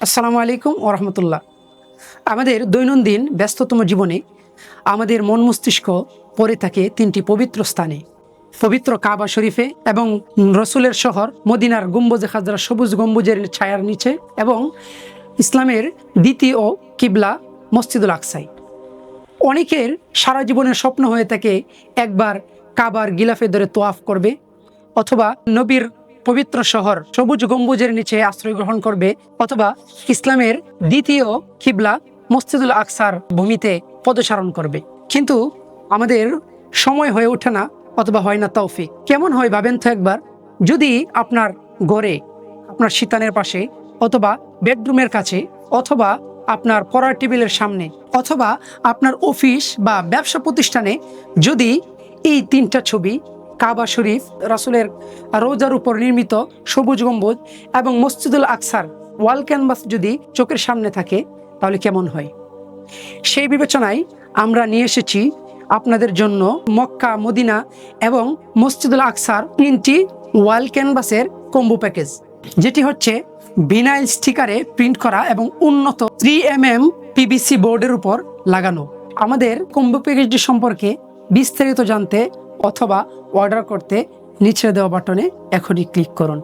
আসসালামু আলাইকুম ওরহমতুল্লাহ। আমাদের দৈনন্দিন ব্যস্ততম জীবনে আমাদের মন মস্তিষ্ক পড়ে থাকে তিনটি পবিত্র স্থানে: পবিত্র কাবা শরীফে এবং রসুলের শহর মদিনার গম্বুজে খাজরা সবুজ গম্বুজের ছায়ার নিচে এবং ইসলামের দ্বিতীয় কিবলা মসজিদুল আকসায়। অনেকের সারা জীবনের স্বপ্ন হয়ে থাকে একবার কাবার গিলাফে ধরে তোয়াফ করবে, অথবা নবীর পবিত্র শহর সবুজ গম্বুজের নিচে আশ্রয় গ্রহণ করবে, অথবা ইসলামের দ্বিতীয় কিবলা মসজিদুল আকসার ভূমিতে পদচারণ করবে। কিন্তু আমাদের সময় হয়ে ওঠে না, অথবা হয় না তৌফিক। কেমন হয় ভাবেন তো একবার, যদি আপনার ঘরে, আপনার শীতানের পাশে, অথবা বেডরুমের কাছে, অথবা আপনার পড়ার টেবিলের সামনে, অথবা আপনার অফিস বা ব্যবসা প্রতিষ্ঠানে যদি এই তিনটা ছবি, কাবা শরীফ, রাসূলের রওজার উপর নির্মিত সবুজ গম্বুজ এবং মসজিদুল আকসার ওয়াল ক্যানভাস যদি চোখের সামনে থাকে, তাহলে কেমন হয়? সেই বিবেচনায় আমরা নিয়ে এসেছি আপনাদের জন্য মক্কা, মদিনা এবং মসজিদুল আকসার তিনটি ওয়াল ক্যানভাসের কম্বো প্যাকেজ, যেটি হচ্ছে ভিনাইল স্টিকারে প্রিন্ট করা এবং উন্নত 3mm পিভিসি বোর্ডের উপর লাগানো। আমাদের কম্বো প্যাকেজটি সম্পর্কে বিস্তারিত জানতে অথবা অর্ডার করতে নিচে দেওয়া বাটনে এখনই ক্লিক করুন।